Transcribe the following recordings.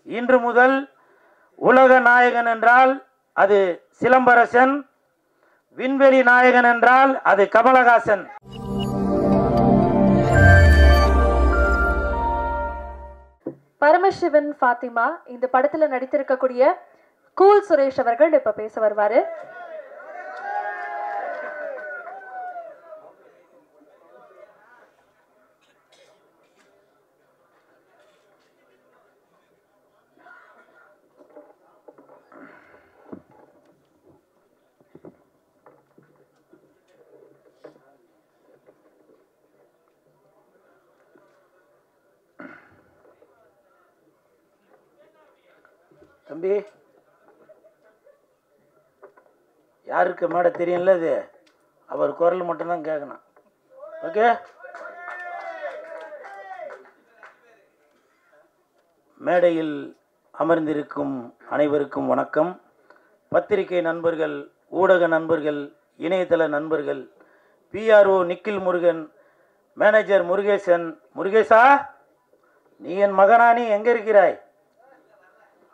இன்று முதல் உலக நாயகன் என்றால் அது சிலம்பரசன், விண்வெளி நாயகன் என்றால் அது கமலஹாசன். பரமசிவன் ஃபாத்திமா இந்த படத்துல நடித்திருக்கக்கூடிய கூல் சுரேஷ் அவர்கள் இப்ப பேச வருவாரு. தம்பி, யாருக்கு மேடை தெரியும்ல, இது அவர் குரல் மட்டும்தான் கேட்கணும். ஓகே, மேடையில் அமர்ந்திருக்கும் அனைவருக்கும் வணக்கம். பத்திரிகை நண்பர்கள், ஊடக நண்பர்கள், இணையதள நண்பர்கள், பிஆர்ஓ நிக்கில் முருகன், மேனேஜர் முருகேசன். முருகேசா, நீ என் மகனானி, எங்கே இருக்கிறாய்?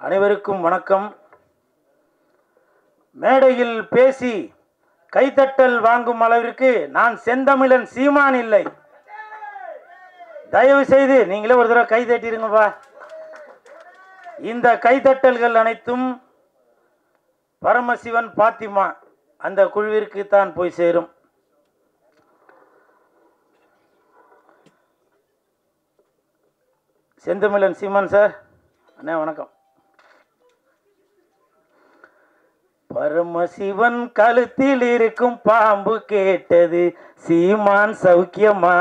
அனைவருக்கும் வணக்கம். மேடையில் பேசி கைத்தட்டல் வாங்கும் அளவிற்கு நான் செந்தமிழன் சீமான் இல்லை. தயவு செய்து நீங்களே ஒரு தடவை கை தட்டிடுங்கப்பா. இந்த கைத்தட்டல்கள் அனைத்தும் பரமசிவன் பாத்திமா அந்த குழுவிற்கு தான் போய் சேரும். செந்தமிழன் சீமான் சார், அண்ணே வணக்கம். பரமசிவன் கழுத்தில் இருக்கும் பாம்பு கேட்டது, சீமான் சௌக்கியமா?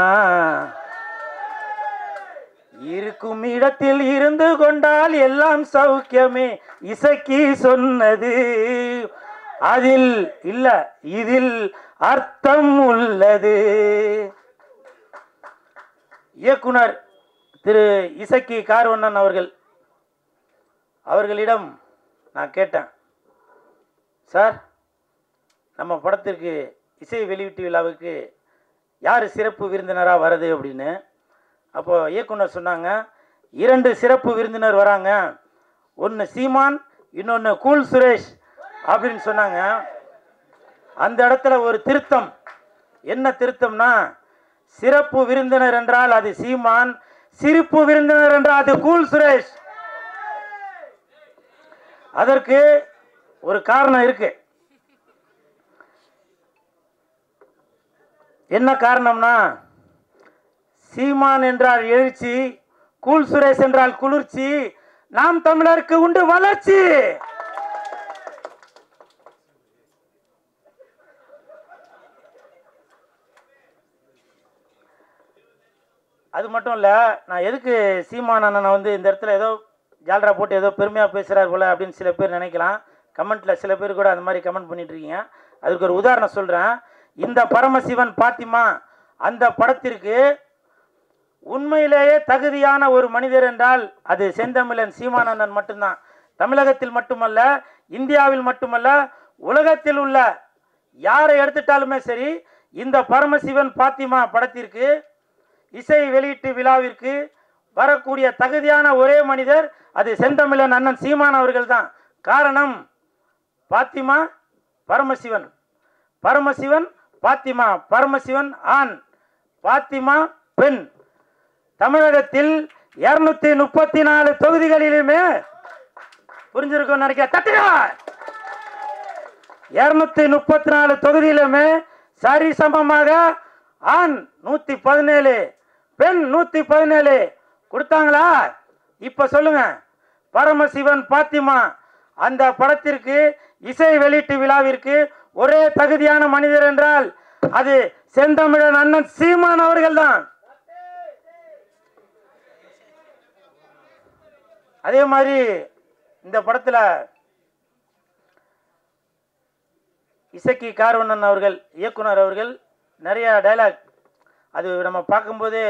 இருக்கும் இடத்தில் இருந்து கொண்டால் எல்லாம் சௌக்கியமே, இசக்கி சொன்னது. அதில் இல்ல, இதில் அர்த்தம் உள்ளது. இயக்குனர் திரு இசக்கி கார்வண்ணன் அவர்களிடம் நான் கேட்டேன், சார் நம்ம படத்திற்கு இசை வெளியீட்டு விழாவுக்கு யார் சிறப்பு விருந்தினராக வருது அப்படின்னு. அப்போது இயக்குனர் சொன்னாங்க, 2 சிறப்பு விருந்தினர் வராங்க, ஒன்று சீமான், இன்னொன்று கூல் சுரேஷ் அப்படின்னு சொன்னாங்க. அந்த இடத்துல ஒரு திருத்தம். என்ன திருத்தம்னா, சிறப்பு விருந்தினர் என்றால் அது சீமான், சிரிப்பு விருந்தினர் என்றால் அது கூல் சுரேஷ். அதற்கு ஒரு காரணம் இருக்கு. என்ன காரணம்னா, சீமான் என்றால் எழுச்சி, கூல் சுரேஷ் என்றால் குளிர்ச்சி, நாம் தமிழருக்கு உண்டு வளர்ச்சி. அது மட்டும் இல்லை, நான் எதுக்கு சீமான் அண்ணனை இந்த இடத்துல ஏதோ ஜால்ரா போட்டு ஏதோ பெருமையாக பேசுகிறார் போல அப்படின்னு சில பேர் நினைக்கலாம். கமெண்ட்டில் சில பேர் கூட அந்த மாதிரி கமெண்ட் பண்ணிட்டுருக்கீங்க. அதுக்கு ஒரு உதாரணம் சொல்கிறேன். இந்த பரமசிவன் பாத்திமா அந்த படத்திற்கு உண்மையிலேயே தகுதியான ஒரு மனிதர் என்றால் அது செந்தமிழன் சீமானந்தன் மட்டும்தான். தமிழகத்தில் மட்டுமல்ல, இந்தியாவில் மட்டுமல்ல, உலகத்தில் உள்ள யாரை எடுத்துட்டாலுமே சரி, இந்த பரமசிவன் பாத்திமா படத்திற்கு இசை வெளியீட்டு விழாவிற்கு வரக்கூடிய தகுதியான ஒரே மனிதர் அது செந்தமிழன் அண்ணன் சீமான் அவர்கள் தான். காரணம், பாத்திமா பரமசிவன், பரமசிவன் பாத்திமா, பரமசிவன் ஆண், பாத்திமா பெண். தமிழகத்தில் 234 தொகுதிகளிலுமே புரிஞ்சிருக்கும் நினைக்க, தட்டுங்க. 234 தொகுதியிலுமே சரி சமமாக ஆண் 117, பெண் 117 கொடுத்தாங்களா? இப்ப சொல்லுங்க, பரமசிவன் பாத்திமா அந்த படத்திற்கு இசை வெளியீட்டு விழாவிற்கு ஒரே தகுதியான மனிதர் என்றால் அது செந்தமிழன் அண்ணன் சீமான் அவர்கள் தான். அதே மாதிரி இந்த படத்தில் இசக்கி கார்வண்ணன் அவர்கள், இயக்குனர் அவர்கள் நிறைய டைலாக், அது நம்ம பார்க்கும்போதே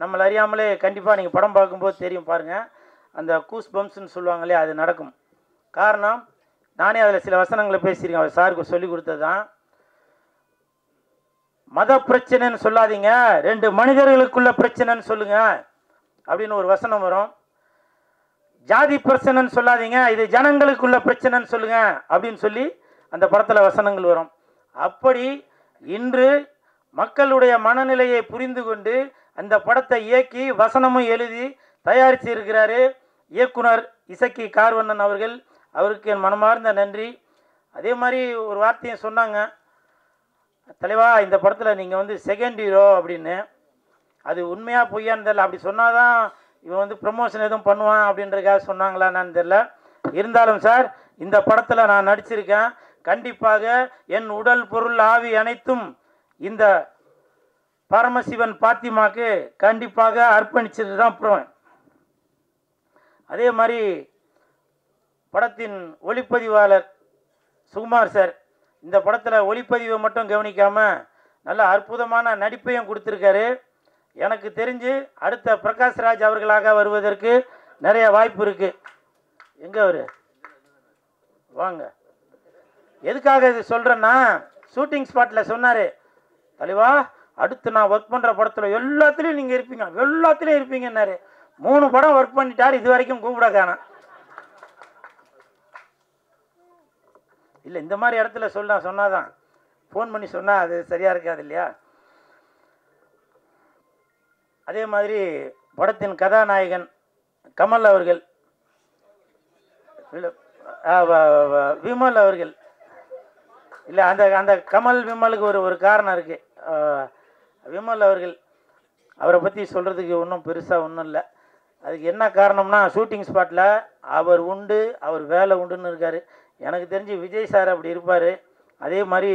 நம்மளை அறியாமலே கண்டிப்பாக நீங்கள் படம் பார்க்கும்போது தெரியும் பாருங்கள், அந்த கூஸ் பம்ப்ஸ்ன்னு சொல்லுவாங்களே, அது நடக்கும். காரணம், நானே அதில் சில வசனங்களை பேசியிருக்கேன், அவர் சாருக்கு சொல்லி கொடுத்தது தான். மத பிரச்சனைன்னு சொல்லாதீங்க, 2 மனிதர்களுக்குள்ள பிரச்சனைன்னு சொல்லுங்க அப்படின்னு ஒரு வசனம் வரும். ஜாதி பிரச்சனைன்னு சொல்லாதீங்க, இது ஜனங்களுக்குள்ள பிரச்சனைன்னு சொல்லுங்க அப்படின்னு சொல்லி அந்த படத்தில் வசனங்கள் வரும். அப்படி இன்று மக்களுடைய மனநிலையை புரிந்து கொண்டு அந்த படத்தை இயக்கி வசனமும் எழுதி தயாரித்து இருக்கிறாரு இயக்குனர் இசக்கி கார்வண்ணன் அவர்கள். அவருக்கு என் மனமார்ந்த நன்றி. அதே மாதிரி ஒரு வார்த்தையும் சொன்னாங்க, தலைவா இந்த படத்தில் நீங்கள் வந்து செகண்ட் ஹீரோ அப்படின்னு. அது உண்மையாக பொய்யான்னு தெரியல. அப்படி சொன்னாதான் இவன் வந்து ப்ரமோஷன் எதுவும் பண்ணுவான் அப்படின்றதுக்காக சொன்னாங்களான்னு தெரியல. இருந்தாலும் சார், இந்த படத்தில் நான் நடிச்சிருக்கேன். கண்டிப்பாக என் உடல் பொருள் ஆவி அனைத்தும் இந்த பரமசிவன் பாத்திமாக்கு கண்டிப்பாக அர்ப்பணிச்சுட்டு தான் போவேன். அதே மாதிரி படத்தின் ஒளிப்பதிவாளர் சுகுமார் சார் இந்த படத்தில் ஒளிப்பதிவை மட்டும் கவனிக்காமல் நல்ல அற்புதமான நடிப்பையும் கொடுத்துருக்காரு. எனக்கு தெரிஞ்சு அடுத்த பிரகாஷ்ராஜ் அவர்களாக வருவதற்கு நிறைய வாய்ப்பு இருக்குது. எங்கே அவர் வாங்க. எதுக்காக இது சொல்கிறேன்னா, ஷூட்டிங் ஸ்பாட்டில் சொன்னார், தலைவா அடுத்து நான் ஒர்க் பண்ணுற படத்தில் எல்லாத்துலேயும் நீங்கள் இருப்பீங்க, எல்லாத்துலேயும் இருப்பீங்கன்னாரு. 3 படம் ஒர்க் பண்ணிட்டார், இது வரைக்கும் கூப்பிட காணோம். இல்லை, இந்த மாதிரி இடத்துல சொன்னாதான் ஃபோன் பண்ணி சொன்னால் அது சரியாக இருக்காது இல்லையா. அதே மாதிரி படத்தின் கதாநாயகன் கமல் அவர்கள், விமல் அவர்கள். இல்லை, அந்த கமல் விமலுக்கு ஒரு காரணம் இருக்குது. விமல் அவர்கள், அவரை பற்றி சொல்கிறதுக்கு ஒன்றும் பெருசாக ஒன்றும் இல்லை. அதுக்கு என்ன காரணம்னா, ஷூட்டிங் ஸ்பாட்டில் அவர் உண்டு, அவர் வேலை உண்டுன்னு இருக்கார். எனக்கு தெரிஞ்சு விஜய் சார் அப்படி இருப்பார். அதே மாதிரி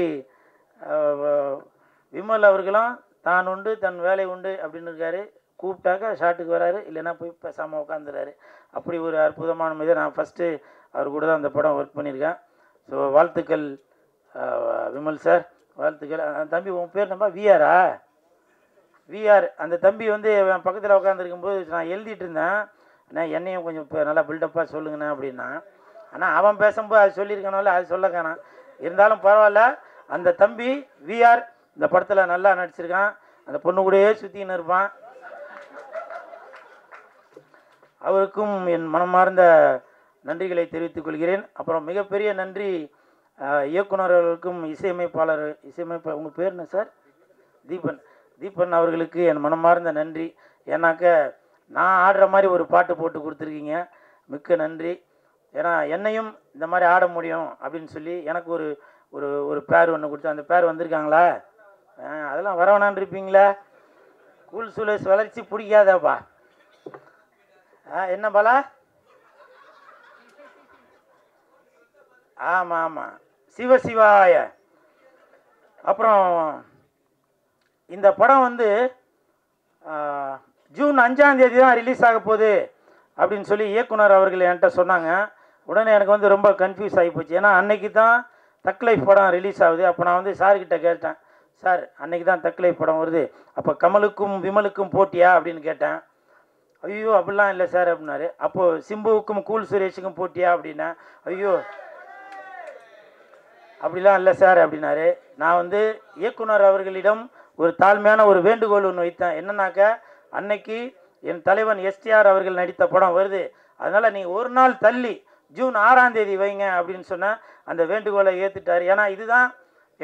விமல் அவர்களும் தான் உண்டு தன் வேலை உண்டு அப்படின்னு இருக்கார். கூப்பிட்டாக்க ஷாட்டுக்கு வராரு, இல்லைன்னா போய் பேசாமல் உட்காந்துறாரு. அப்படி ஒரு அற்புதமான மீது நான் ஃபஸ்ட்டு அவர் கூட தான் அந்த படம் ஒர்க் பண்ணியிருக்கேன். ஸோ வாழ்த்துக்கள் விமல் சார், வாழ்த்துக்கள். தம்பி உன் பேர் நம்ம விஆரா? விஆர். அந்த தம்பி வந்து என் பக்கத்தில் உட்காந்துருக்கும்போது நான் எழுதிட்டு இருந்தேன், ஆனால் என்னையும் கொஞ்சம் இப்போ நல்லா பில்டப்பாக சொல்லுங்கண்ணா அப்படின்னா. ஆனால் அவன் பேசும்போது அது சொல்லியிருக்கனால அது சொல்ல காணாம். இருந்தாலும் பரவாயில்ல, அந்த தம்பி விஆர் இந்த படத்தில் நல்லா நடிச்சிருக்கான். அந்த பொண்ணு கூடயே சுற்றின்னு இருப்பான். அவருக்கும் என் மனமார்ந்த நன்றிகளை தெரிவித்துக் கொள்கிறேன். அப்புறம் மிகப்பெரிய நன்றி இயக்குநர்களுக்கும் இசையமைப்பாளர் உங்கள் பேர் என்ன சார்? தீபன் அவர்களுக்கு என் மனமார்ந்த நன்றி. ஏன்னாக்க நான் ஆடுற மாதிரி ஒரு பாட்டு போட்டு கொடுத்துருக்கீங்க, மிக்க நன்றி. ஏன்னா என்னையும் இந்த மாதிரி ஆட முடியும் அப்படின்னு சொல்லி எனக்கு ஒரு பேர் ஒன்று கொடுத்து, அந்த பேர் வந்திருக்காங்களா? அதெல்லாம் வரவேணான் இருப்பீங்களா? கூல் சுலேஷ் வளர்ச்சி பிடிக்காதாப்பா? என்ன பாலா? ஆமாம் ஆமாம், சிவசிவாய. அப்புறம் இந்த படம் வந்து ஜூன் 5ஆம் தேதி தான் ரிலீஸ் ஆக போகுது அப்படின்னு சொல்லி இயக்குனர் அவர்கள் என்கிட்ட சொன்னாங்க. உடனே எனக்கு வந்து ரொம்ப கன்ஃபியூஸ் ஆகி போச்சு. ஏன்னா அன்னைக்கு தான் தக் லைஃப் படம் ரிலீஸ் ஆகுது. அப்போ நான் வந்து சார்கிட்ட கேட்டேன், சார் அன்னைக்கு தான் தக் லைஃப் படம் வருது, அப்போ கமலுக்கும் விமலுக்கும் போட்டியா அப்படின்னு கேட்டேன். ஐயோ அப்படிலாம் இல்லை சார் அப்படின்னாரு. அப்போது சிம்புவுக்கும் கூல் சுரேஷுக்கும் போட்டியா அப்படின்னா, ஐயோ அப்படிலாம் இல்லை சார் அப்படின்னாரு. நான் வந்து இயக்குனர் அவர்களிடம் ஒரு தாழ்மையான ஒரு வேண்டுகோள் ஒன்று வைத்தேன். என்னன்னாக்க, அன்னைக்கு என் தலைவன் எஸ்டிஆர் அவர்கள் நடித்த படம் வருது, அதனால் நீங்கள் ஒரு நாள் தள்ளி ஜூன் 6ஆம் தேதி வைங்க அப்படின்னு சொன்னால் அந்த வேண்டுகோளை ஏற்றுட்டார். ஏன்னா இதுதான்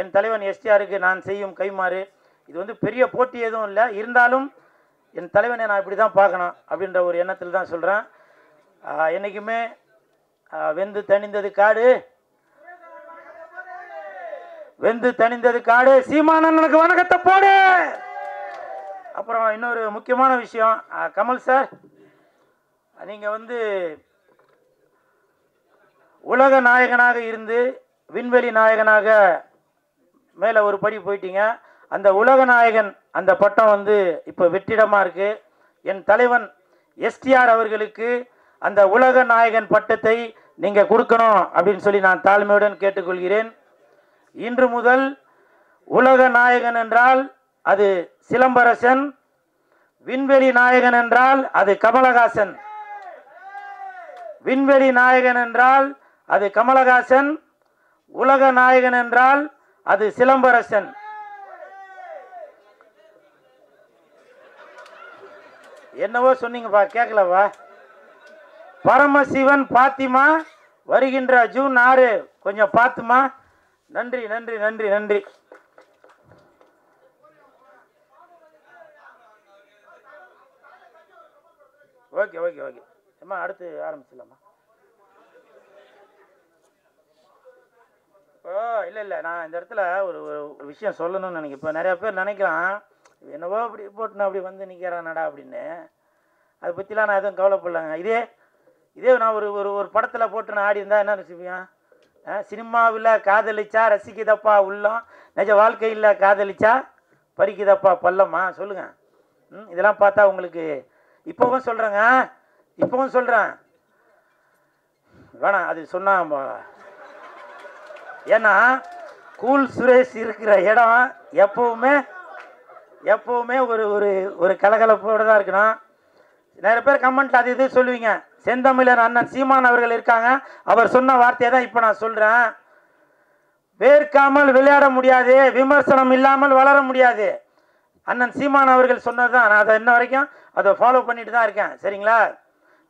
என் தலைவன் எஸ்டிஆருக்கு நான் செய்யும் கைமாறு. இது வந்து பெரிய போட்டி எதுவும் இல்லை, இருந்தாலும் என் தலைவனை நான் இப்படி தான் பார்க்கணும் அப்படின்ற ஒரு எண்ணத்தில் தான் சொல்கிறேன். என்றைக்குமே வெந்து தணிந்தது காடு, வெந்து தணிந்தது காடு, சீமானனுக்கு வணக்கத்தை போடு. அப்புறம் இன்னொரு முக்கியமான விஷயம், கமல் சார், நீங்கள் வந்து உலக நாயகனாக இருந்து விண்வெளி நாயகனாக மேலே ஒரு படி போயிட்டீங்க. அந்த உலக நாயகன் அந்த பட்டம் வந்து இப்போ வெற்றிடமாக இருக்குது. என் தலைவன் எஸ்டிஆர் அவர்களுக்கு அந்த உலக நாயகன் பட்டத்தை நீங்கள் கொடுக்கணும் அப்படின்னு சொல்லி நான் தாழ்மையுடன் கேட்டுக்கொள்கிறேன். இன்று முதல் உலக நாயகன் என்றால் அது சிலம்பரசன், விண்வெளி நாயகன் என்றால் அது கமலஹாசன். விண்வெளி நாயகன் என்றால் அது கமலஹாசன், உலக நாயகன் என்றால் அது சிலம்பரசன். என்னவோ சொன்னீங்கப்பா, கேட்கலவா? பரமசிவன் பாத்திமா வருகின்ற ஜூன் 6 கொஞ்சம் பார்த்துமா. நன்றி நன்றி நன்றி நன்றி. ஓகே ஓகே ஓகே அம்மா, அடுத்து ஆரம்பிச்சிடலாமா? இப்போ இல்லை நான் இந்த இடத்துல ஒரு ஒரு விஷயம் சொல்லணும்னு நினைக்கிறேன். இப்போ நிறையா பேர் நினைக்கிறான் என்னவோ அப்படி போட்டுன்னு அப்படி வந்து நிற்கிறானடா அப்படின்னு. அதை பற்றிலாம் நான் எதுவும் கவலைப்படலாங்க. இதே நான் ஒரு ஒரு ஒரு படத்தில் போட்டு நான் ஆடி இருந்தால் என்ன ரசிப்பேன்? சினிமாவில் காதலிச்சா ரசிக்குதப்பா உள்ளம், நிஜ வாழ்க்கையில் காதலிச்சா பறிக்குதப்பா பள்ளமா? சொல்லுங்கள். இதெல்லாம் பார்த்தா உங்களுக்கு இப்போவும் சொல்கிறேன் வேணாம் அது சொன்னா. ஏன்னா கூல் சுரேஷ் இருக்கிற இடம் எப்போவுமே ஒரு ஒரு ஒரு கலகலப்போடு தான் இருக்கணும். நிறைய பேர் கமெண்ட்ல அது இது சொல்லுவீங்க. செந்தமிழர் அண்ணன் சீமான் அவர்கள் இருக்காங்க, அவர் சொன்ன வார்த்தையை தான் இப்போ நான் சொல்கிறேன். வேர்க்காமல் விளையாட முடியாது, விமர்சனம் இல்லாமல் வளர முடியாது. அண்ணன் சீமான் அவர்கள் சொன்னது தான். நான் அதை இன்ன வரைக்கும் அதை ஃபாலோ பண்ணிட்டு தான் இருக்கேன். சரிங்களா?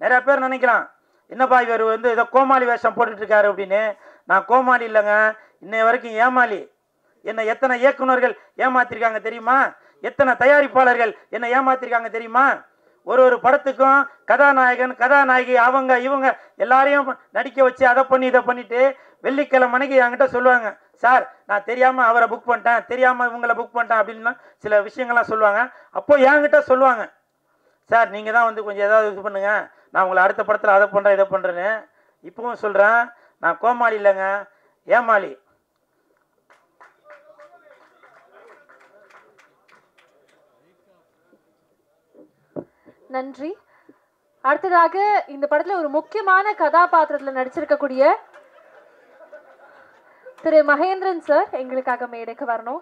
நிறைய பேர் நினைக்கலாம் என்னப்பா இவர் வந்து ஏதோ கோமாளி வேஷம் போட்டுட்ருக்காரு அப்படின்னு. நான் கோமாளி இல்லைங்க, இன்னைய வரைக்கும் ஏமாளி. என்னை எத்தனை இயக்குநர்கள் ஏமாத்திருக்காங்க தெரியுமா? எத்தனை தயாரிப்பாளர்கள் என்னை ஏமாத்திருக்காங்க தெரியுமா? ஒரு படத்துக்கும் கதாநாயகன் கதாநாயகி அவங்க இவங்க எல்லாரையும் நடிக்க வச்சு அதை பண்ணி இதை பண்ணிட்டு வெள்ளிக்கிழமை மணிக்கு என்கிட்ட சொல்லுவாங்க, சார் நான் தெரியாமல் அவரை புக் பண்ணிட்டேன், தெரியாமல் இவங்களை புக் பண்ணிட்டேன் அப்படின்னு சில விஷயங்கள்லாம் சொல்லுவாங்க. அப்போ என்கிட்ட சொல்லுவாங்க, சார் நீங்கள் தான் வந்து கொஞ்சம் ஏதாவது இது பண்ணுங்க, நான் உங்களை அடுத்த படத்தில் அதை பண்ணுறேன் இதை பண்ணுறேன்னு. இப்பவும் சொல்கிறேன், நான் கோமாளி இல்லைங்க, ஏமாளி. நன்றி. அடுத்ததாக இந்த படத்துல ஒரு முக்கியமான கதாபாத்திரத்தில் நடிச்சிருக்கக்கூடிய திரு மகேந்திரன் சார் எங்களுக்காக மேடைக்கு வரணும்.